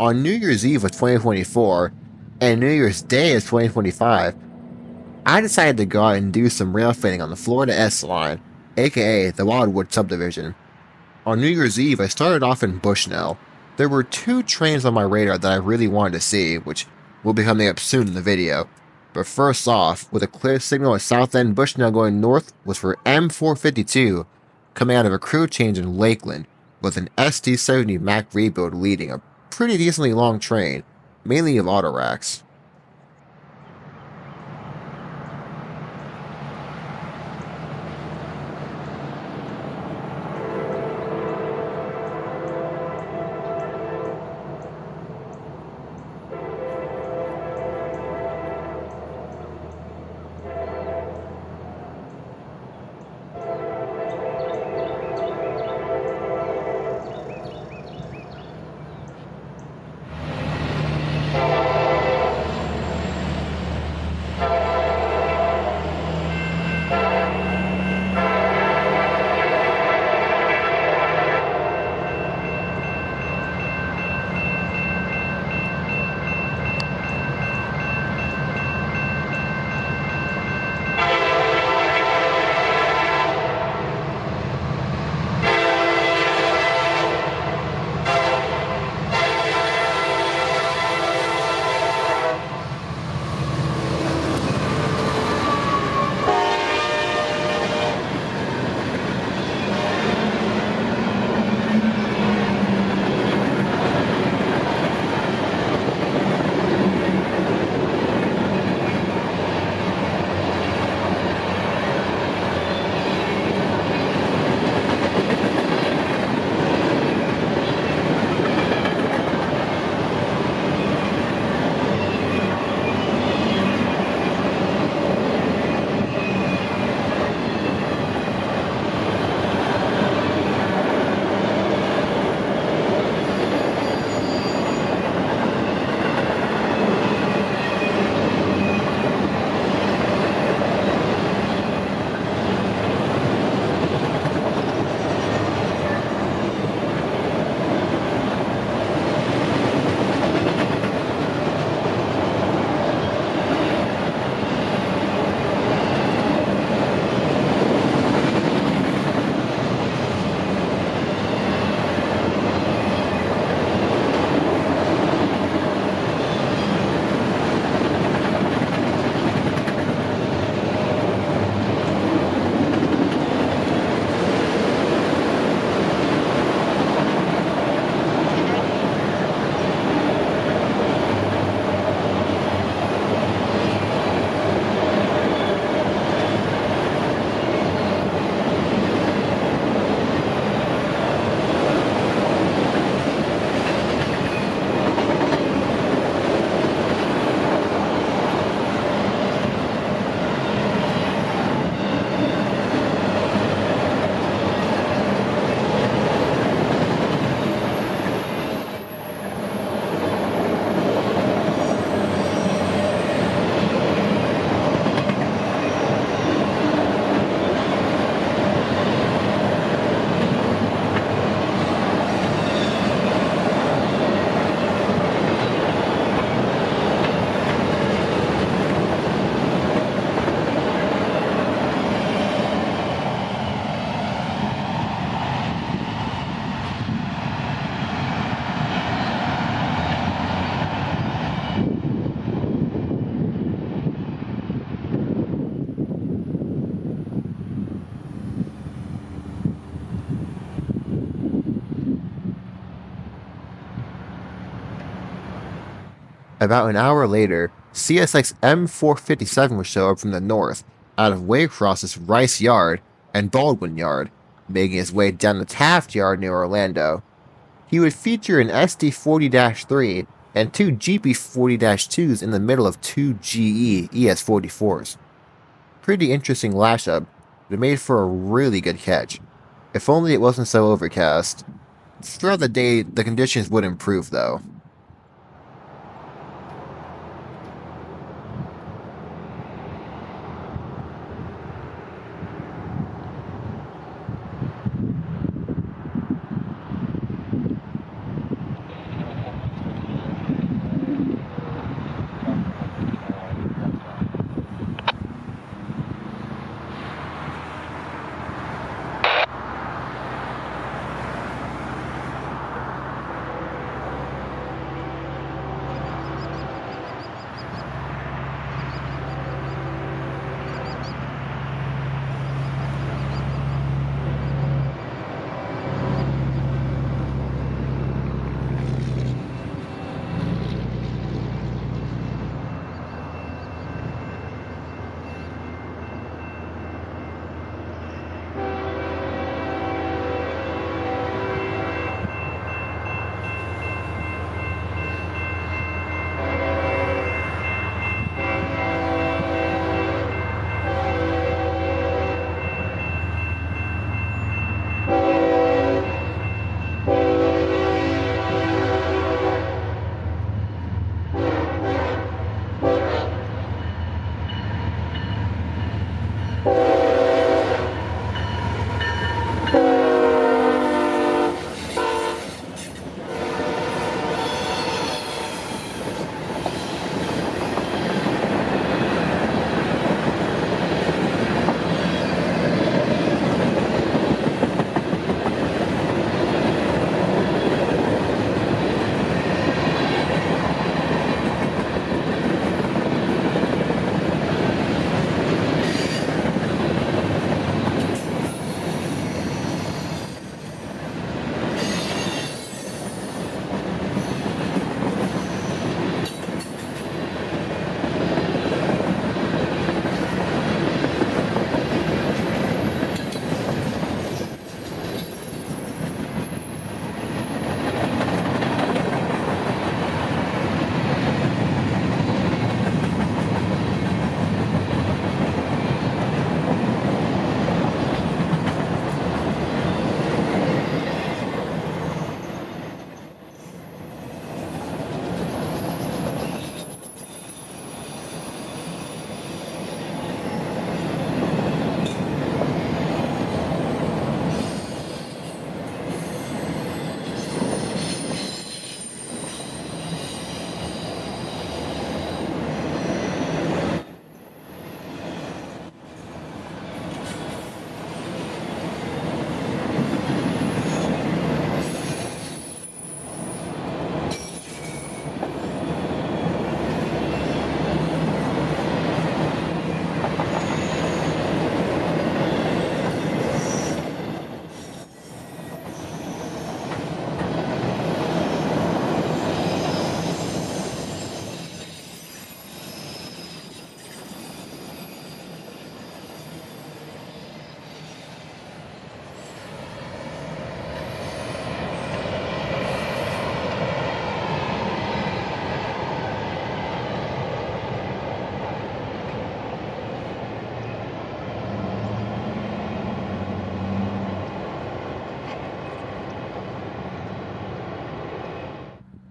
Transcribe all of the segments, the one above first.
On New Year's Eve of 2024 and New Year's Day of 2025, I decided to go out and do some railfanning on the Florida S line, aka the Wildwood subdivision. On New Year's Eve, I started off in Bushnell. There were two trains on my radar that I really wanted to see, which will be coming up soon in the video. But first off, with a clear signal at South End Bushnell going north was for M452, coming out of a crew change in Lakeland, with an ST70 Mac rebuild leading a pretty decently long train, mainly of auto racks. About an hour later, CSX M457 would show up from the north, out of Waycross's Rice Yard and Baldwin Yard, making his way down the Taft Yard near Orlando. He would feature an SD40-3 and two GP40-2s in the middle of two GE ES44s. Pretty interesting lash-up, but it made for a really good catch. If only it wasn't so overcast. Throughout the day, the conditions would improve though.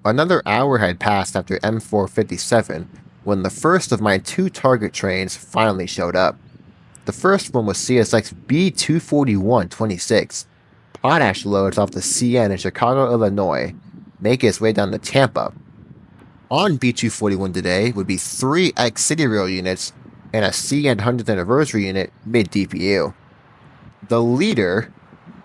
Another hour had passed after M457 when the first of my two target trains finally showed up. The first one was CSX B241-26. Potash loads off the CN in Chicago, Illinois, making its way down to Tampa. On B241 today would be 3 X-City Rail units and a CN 100th Anniversary unit mid-DPU. The leader,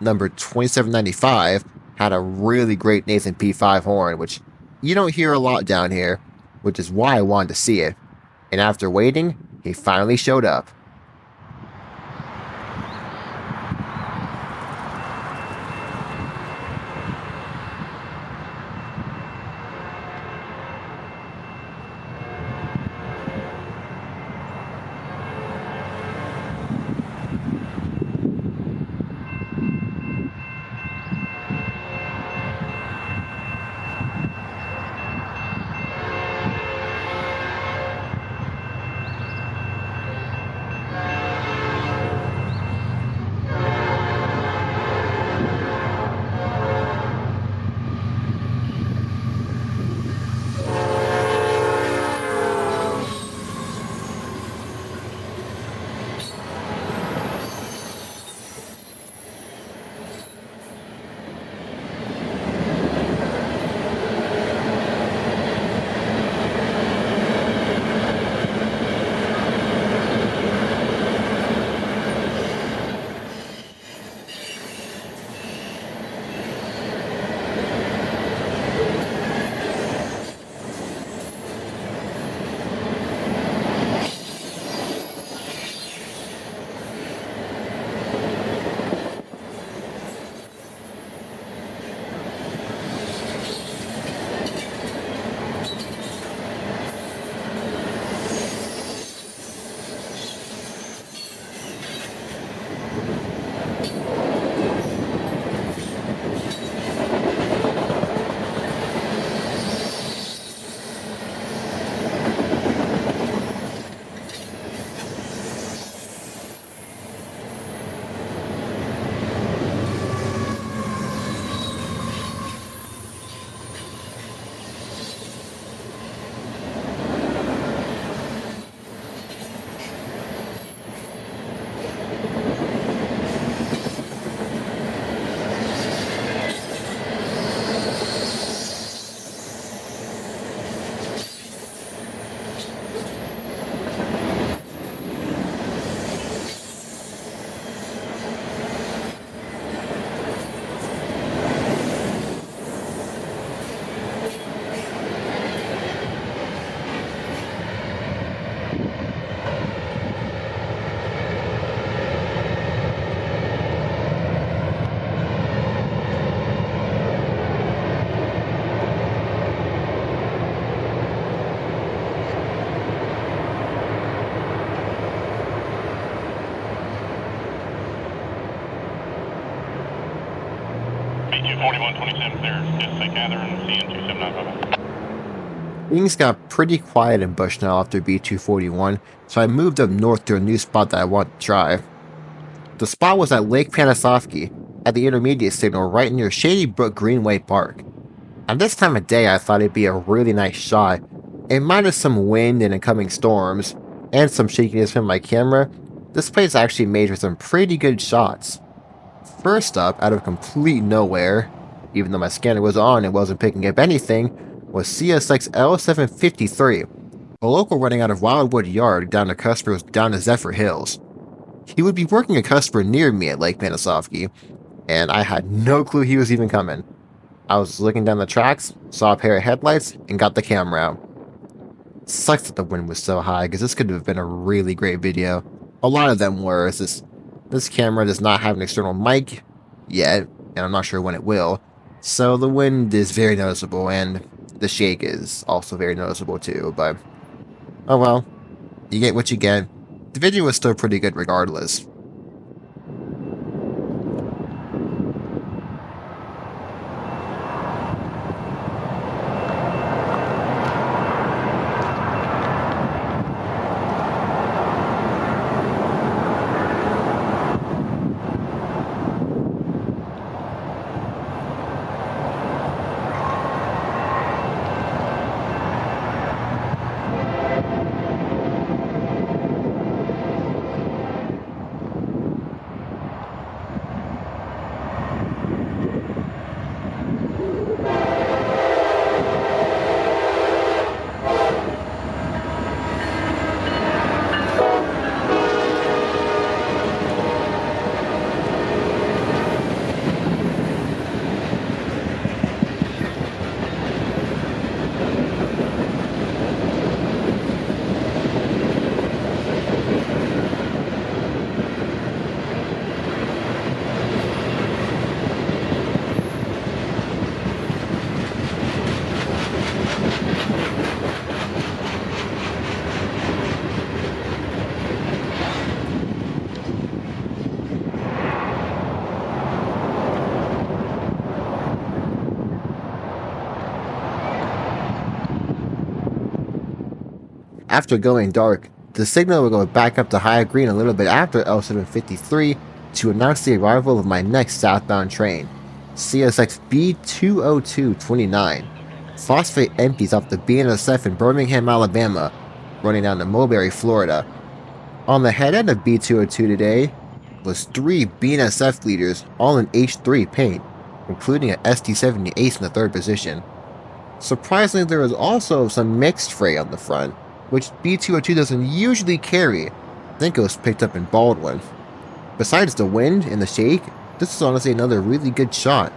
number 2795, had a really great Nathan P5 horn, which you don't hear a lot down here, which is why I wanted to see it. And after waiting, he finally showed up. B241-27 clear. CSX Catherine, CN2795. Things got pretty quiet in Bushnell after B241, so I moved up north to a new spot that I want to try. The spot was at Lake Panisofsky, at the intermediate signal right near Shady Brook Greenway Park. At this time of day, I thought it'd be a really nice shot. In minus some wind and incoming storms, and some shakiness from my camera, this place actually made for some pretty good shots. First up, out of complete nowhere, even though my scanner was on and wasn't picking up anything, was CSX L753, a local running out of Wildwood Yard down to Zephyr Hills. He would be working a customer near me at Lake Panisofsky, and I had no clue he was even coming. I was looking down the tracks, saw a pair of headlights, and got the camera out. Sucks that the wind was so high, because this could have been a really great video. A lot of them were. This camera does not have an external mic yet, and I'm not sure when it will, so the wind is very noticeable, and the shake is also very noticeable too, but oh well, you get what you get. The video was still pretty good regardless. After going dark, the signal will go back up to high green a little bit after L753 to announce the arrival of my next southbound train, CSX B20229. Phosphate empties off the BNSF in Birmingham, Alabama, running down to Mulberry, Florida. On the head end of B202 today was 3 BNSF leaders, all in H3 paint, including an ST-70 Ace in the 3rd position. Surprisingly, there was also some mixed freight on the front, which B202 doesn't usually carry. I think it was picked up in Baldwin. Besides the wind and the shake, this is honestly another really good shot.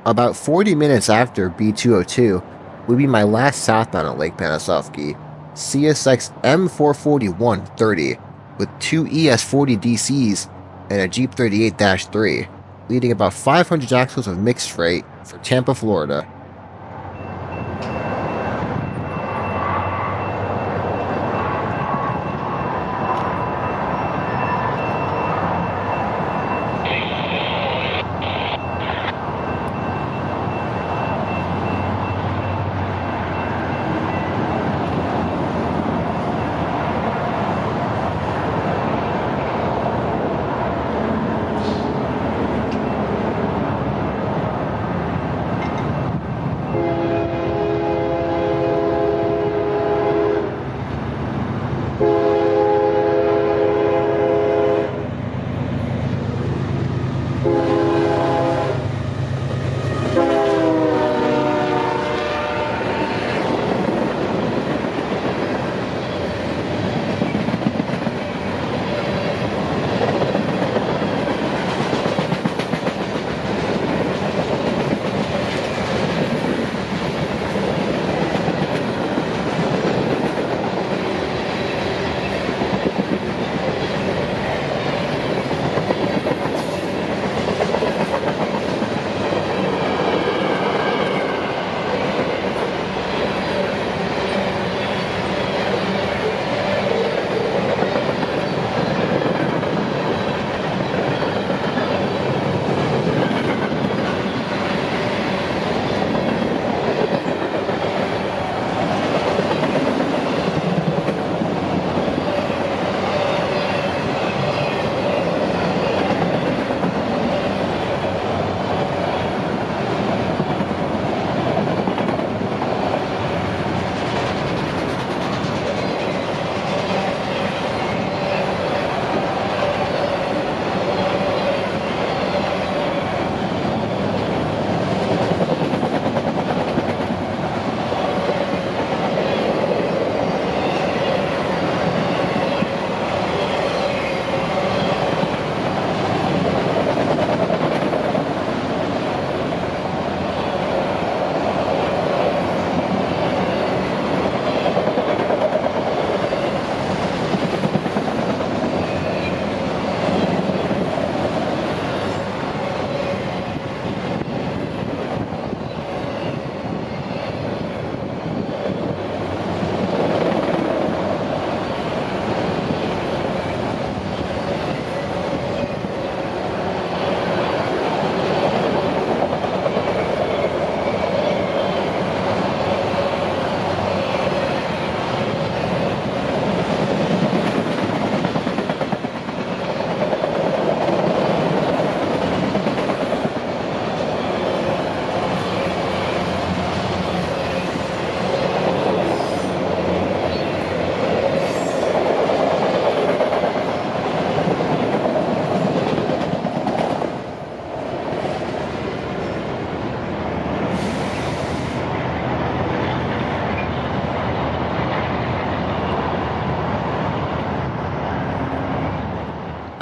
About 40 minutes after B202 would be my last southbound at Lake Panasoffkee, CSX M44130, with 2 ES40 DCs and a Jeep 38-3, leading about 500 axles of mixed freight for Tampa, Florida.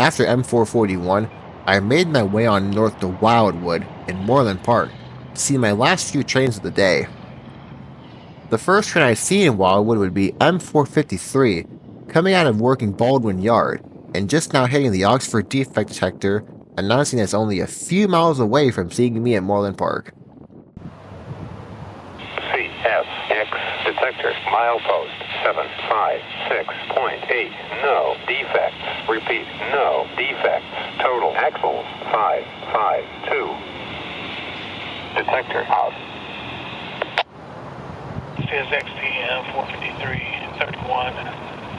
After M441, I made my way on north to Wildwood in Moreland Park to see my last few trains of the day. The first train I see in Wildwood would be M453, coming out of working Baldwin Yard, and just now hitting the Oxford defect detector, announcing it's only a few miles away from seeing me at Moreland Park. CSX detector, milepost 756.8, no defects. Repeat, no defects. Total axles 552. Detector out. CSXT M453 31,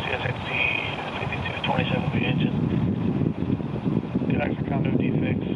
CSXT 5227 the engine. Detector conduit defects.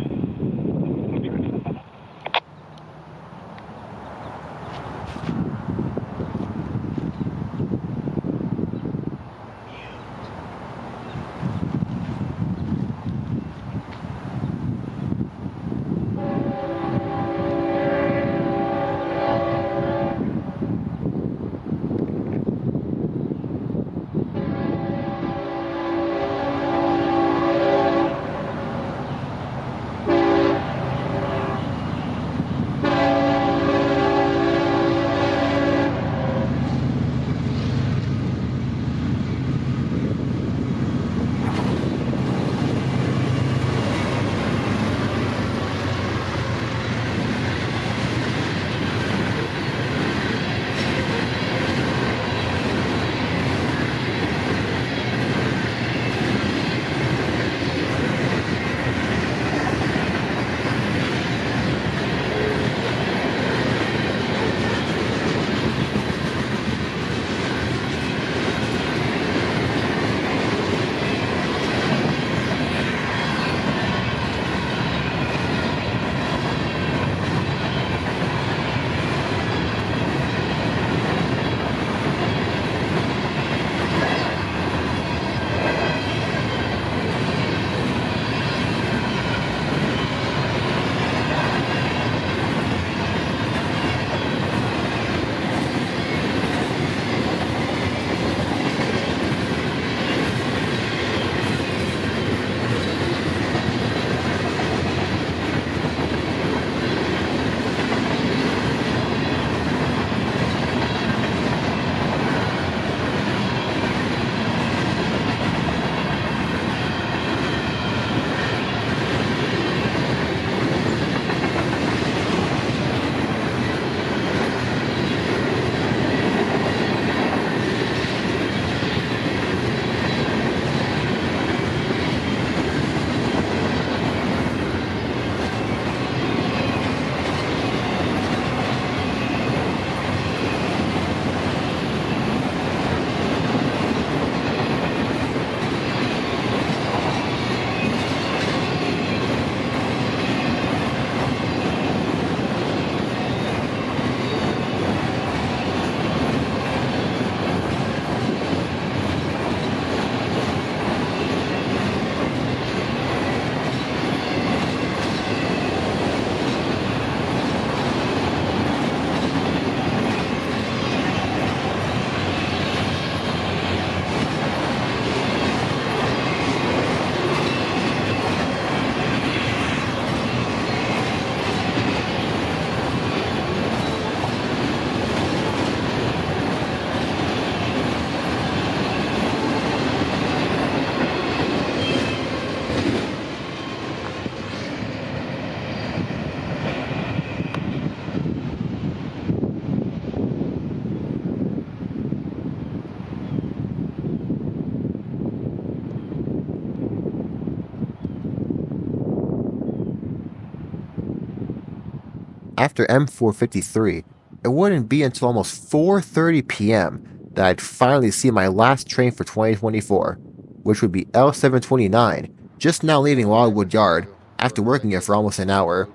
After M453, it wouldn't be until almost 4:30 p.m. that I'd finally see my last train for 2024, which would be L729, just now leaving Wildwood Yard after working it for almost an hour.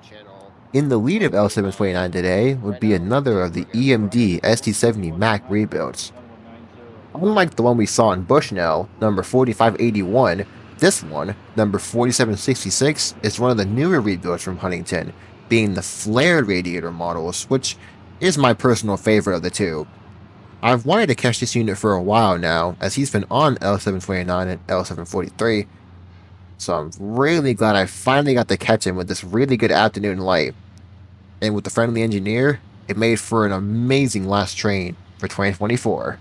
In the lead of L729 today would be another of the EMD ST70 Mac rebuilds. Unlike the one we saw in Bushnell, number 4581, this one, number 4766, is one of the newer rebuilds from Huntington, being the flared radiator models, which is my personal favorite of the two. I've wanted to catch this unit for a while now, as he's been on L729 and L743, So I'm really glad I finally got to catch him with this really good afternoon light. And with the friendly engineer, it made for an amazing last train for 2024.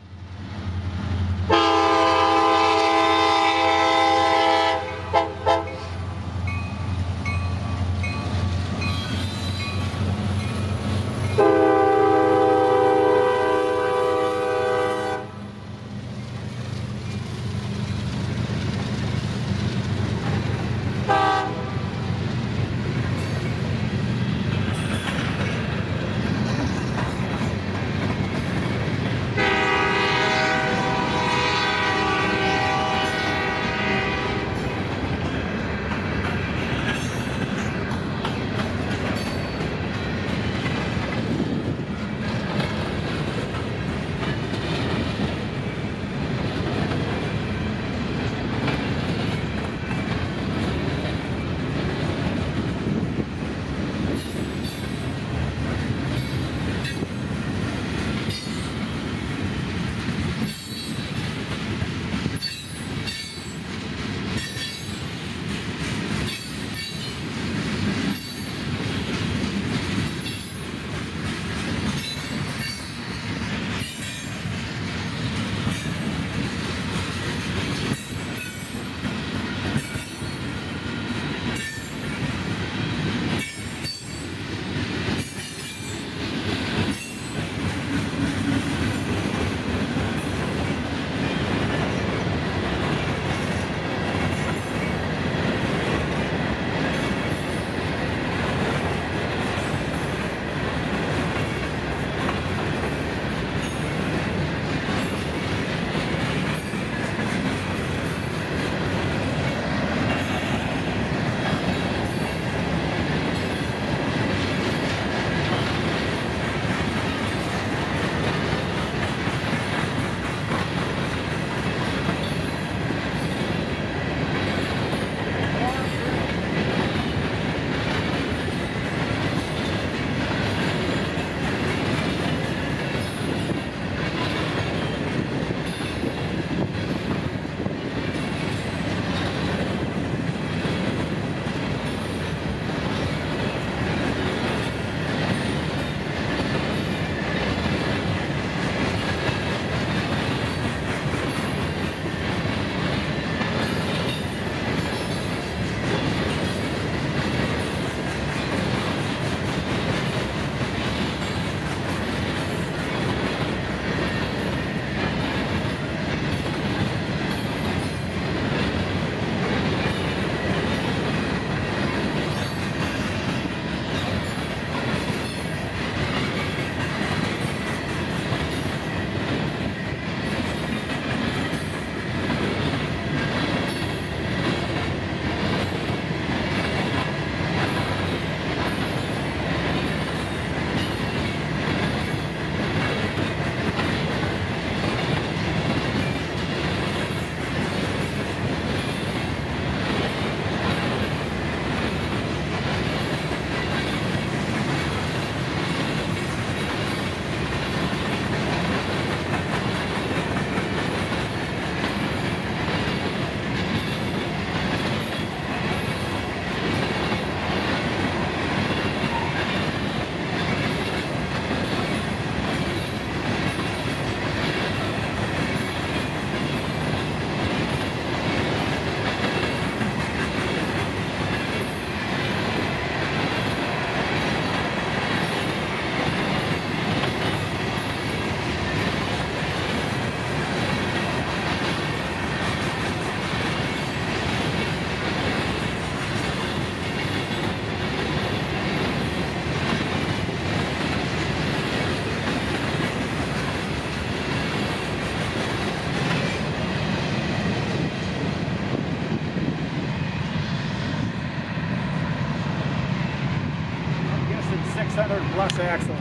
plus axles.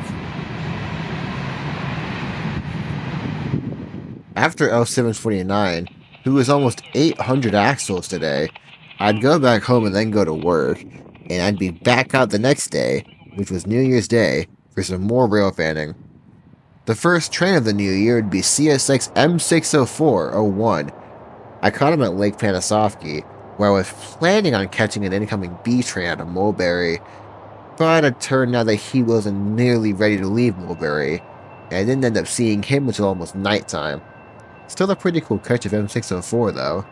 After L749, who was almost 800 axles today, I'd go back home and then go to work, and I'd be back out the next day, which was New Year's Day, for some more rail fanning. The first train of the new year would be CSX M604-01. I caught him at Lake Panasoffkee, where I was planning on catching an incoming B train out of Mulberry, but it turned out that he wasn't nearly ready to leave Mulberry, and I didn't end up seeing him until almost nighttime. Still a pretty cool catch of M604 though.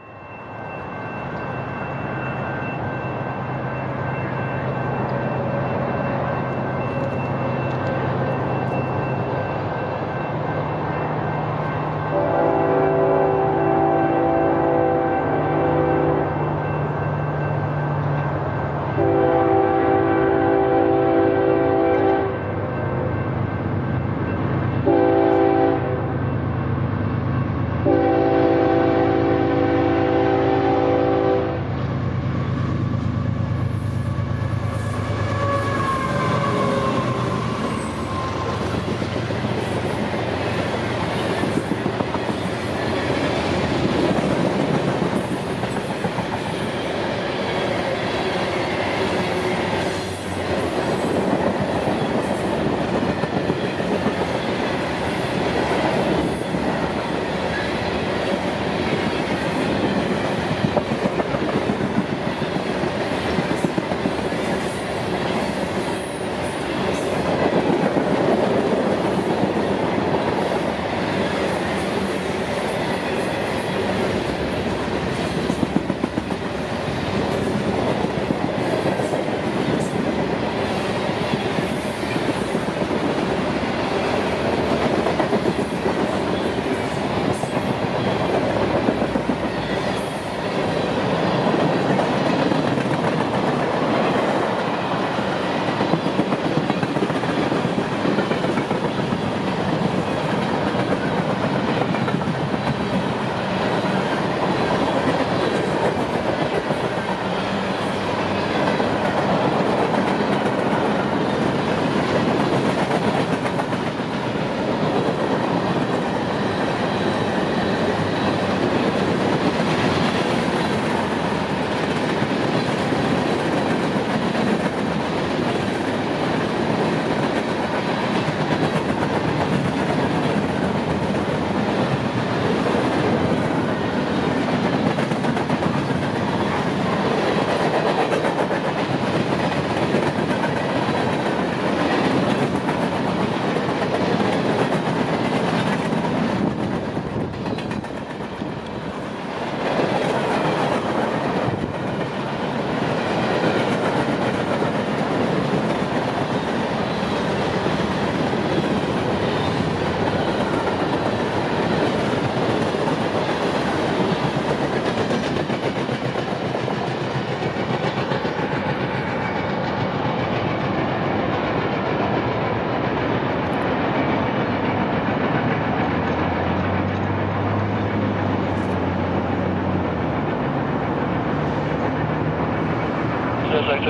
CSX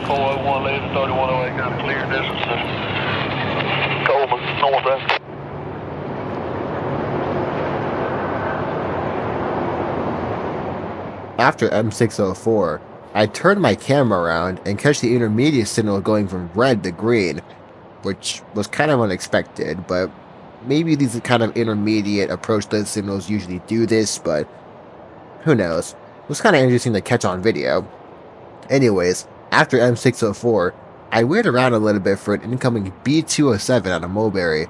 M60401 leads to 3108, got a clear distance to Coleman, northwest. After M604, I turned my camera around and catch the intermediate signal going from red to green, which was kind of unexpected, but maybe these kind of intermediate approach lit signals usually do this, but who knows. It was kind of interesting to catch on video. Anyways, after M604, I waited around a little bit for an incoming B207 out of Mulberry.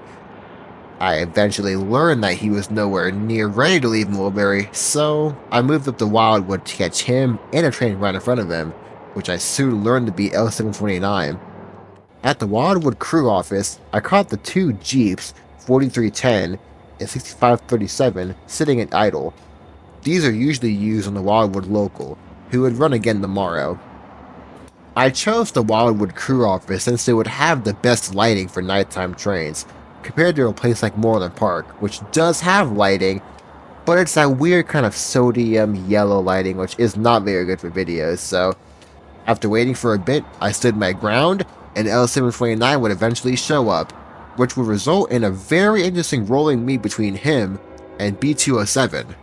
I eventually learned that he was nowhere near ready to leave Mulberry, so I moved up to Wildwood to catch him and a train right in front of him, which I soon learned to be L729. At the Wildwood crew office, I caught the two Jeeps, 4310 and 6537, sitting at idle. These are usually used on the Wildwood local, who would run again tomorrow. I chose the Wildwood crew office since they would have the best lighting for nighttime trains, compared to a place like Moreland Park, which does have lighting, but it's that weird kind of sodium yellow lighting which is not very good for videos, so after waiting for a bit, I stood my ground, and L729 would eventually show up, which would result in a very interesting rolling meet between him and B207.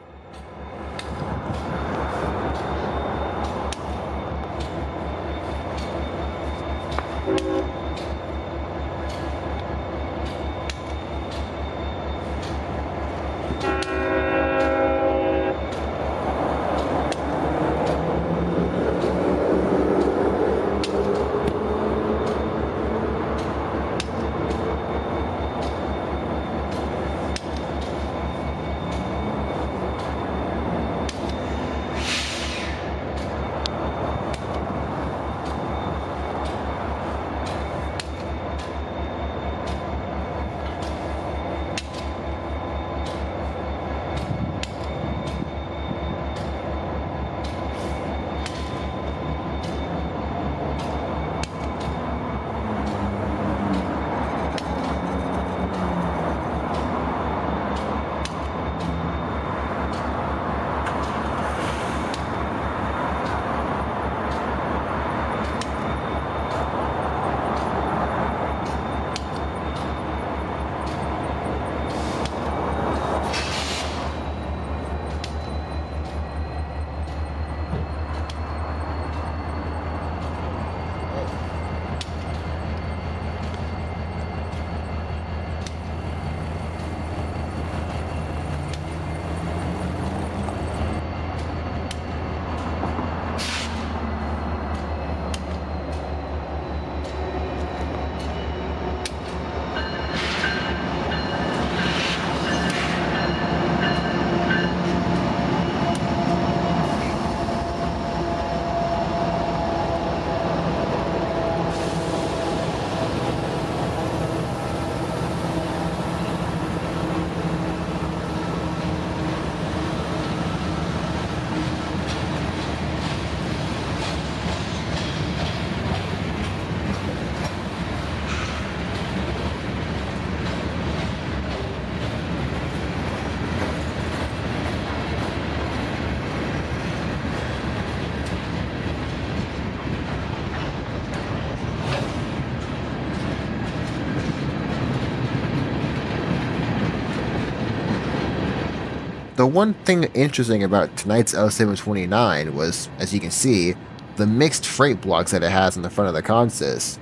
The one thing interesting about tonight's L729 was, as you can see, the mixed freight blocks that it has in the front of the consist.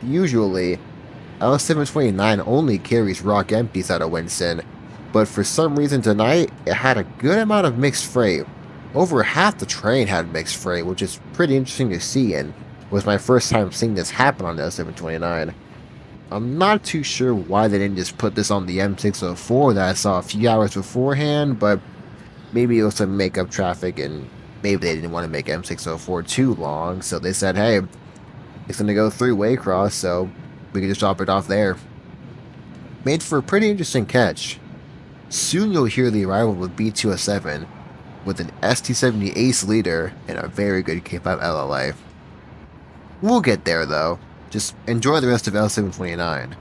Usually, L729 only carries rock empties out of Winston, but for some reason tonight, it had a good amount of mixed freight. Over half the train had mixed freight, which is pretty interesting to see, and was my first time seeing this happen on the L729. I'm not too sure why they didn't just put this on the M604 that I saw a few hours beforehand, but maybe it was to make up traffic, and maybe they didn't want to make M604 too long, so they said, hey, it's going to go through Waycross, so we can just drop it off there. Made for a pretty interesting catch. Soon you'll hear the arrival of B207 with an ST70 Ace leader and a very good K5 LLA. We'll get there though. Just enjoy the rest of L729.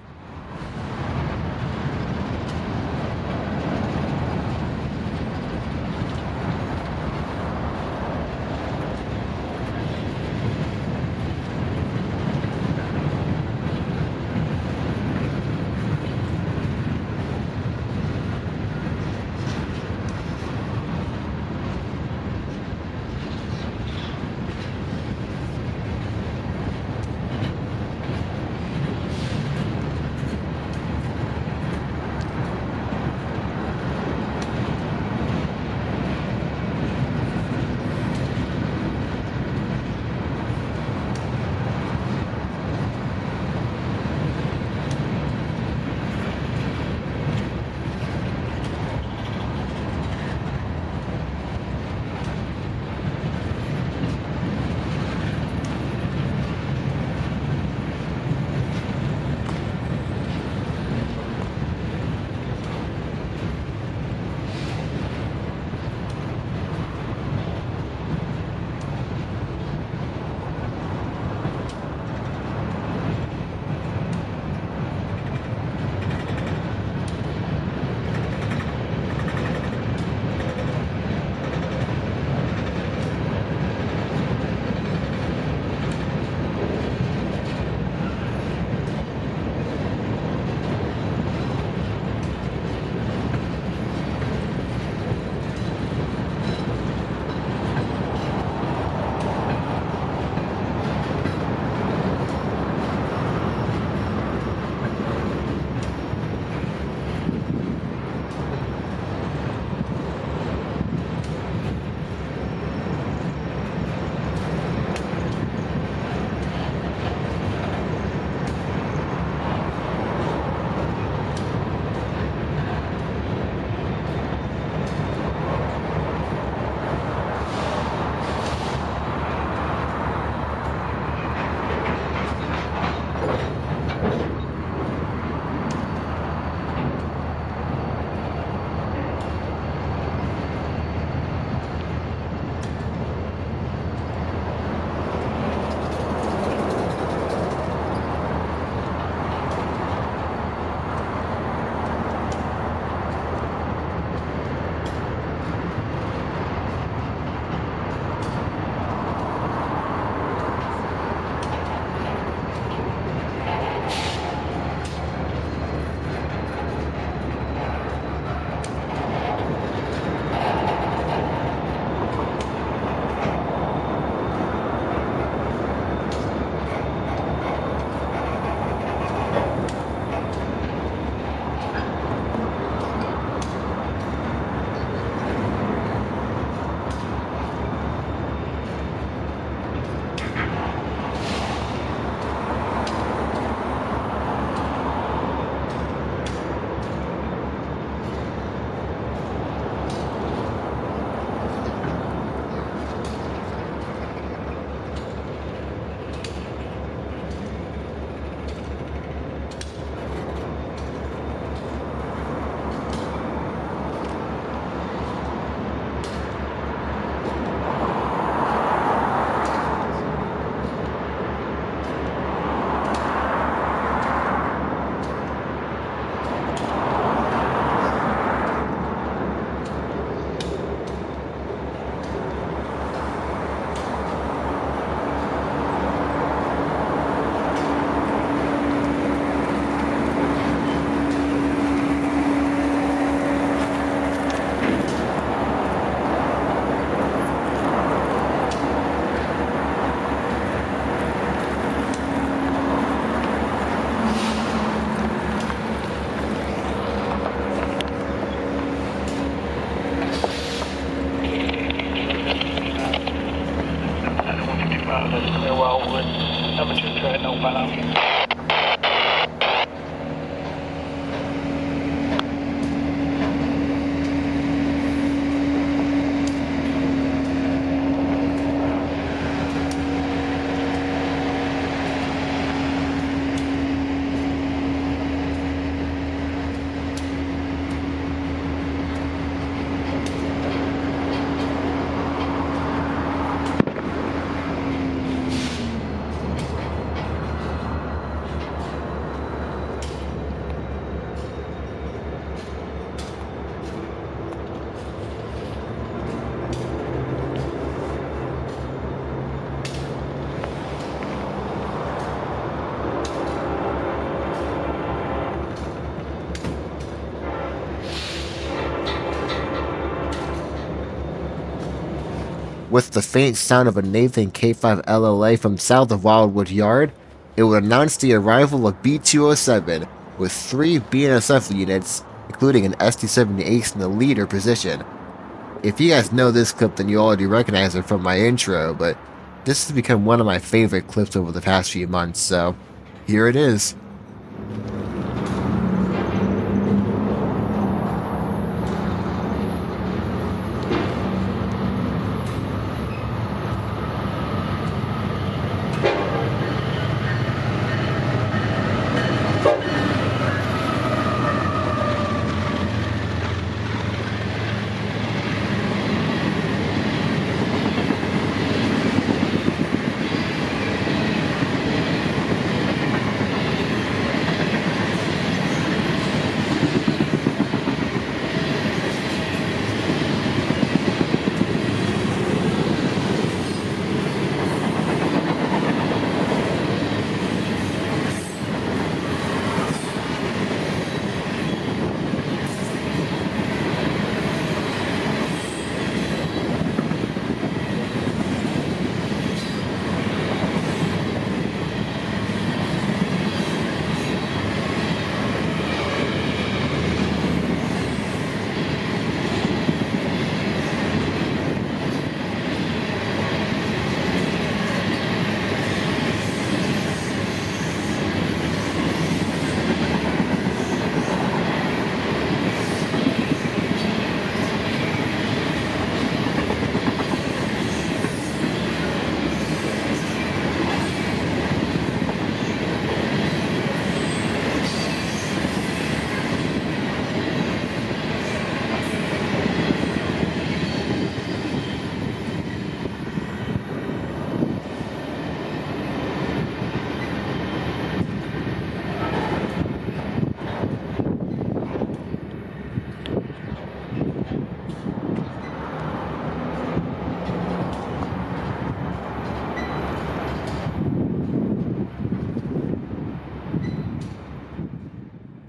With the faint sound of a Nathan K5 LLA from south of Wildwood Yard, it would announce the arrival of B-207 with 3 BNSF units, including an ST-70 Ace in the leader position. If you guys know this clip, then you already recognize it from my intro, but this has become one of my favorite clips over the past few months, so here it is.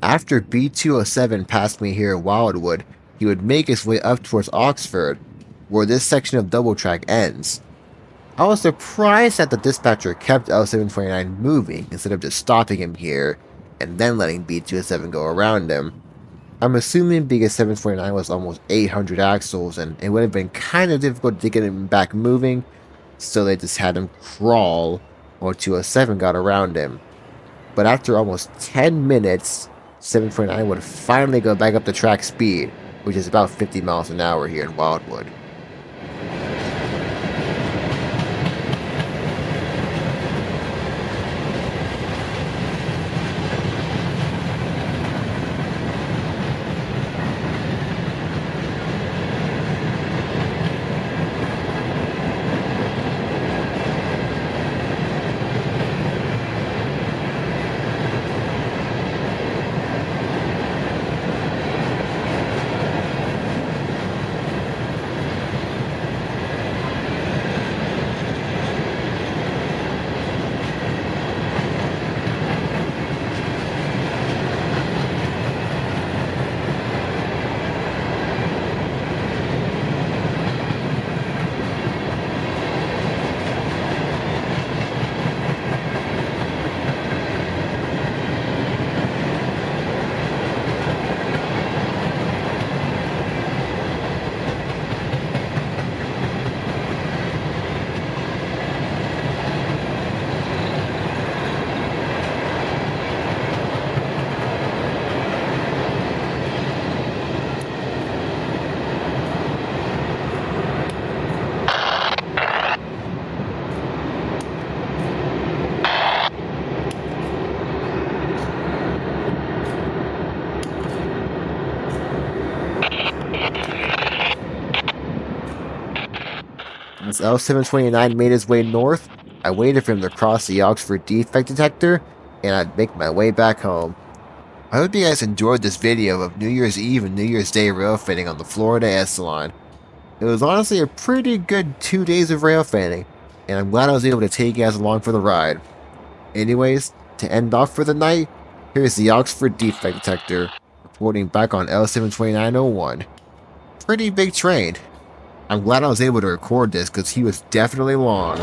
After B-207 passed me here at Wildwood, he would make his way up towards Oxford, where this section of double track ends. I was surprised that the dispatcher kept L729 moving instead of just stopping him here and then letting B-207 go around him. I'm assuming because 749 was almost 800 axles and it would have been kind of difficult to get him back moving, so they just had him crawl, or 207 got around him. But after almost 10 minutes, 749 would finally go back up to track speed, which is about 50 miles an hour here in Wildwood. Once L729 made his way north, I waited for him to cross the Oxford defect detector, and I'd make my way back home. I hope you guys enjoyed this video of New Year's Eve and New Year's Day rail fanning on the Florida S line. It was honestly a pretty good 2 days of rail fanning, and I'm glad I was able to take you guys along for the ride. Anyways, to end off for the night, here's the Oxford defect detector, reporting back on L72901. Pretty big train. I'm glad I was able to record this because he was definitely long.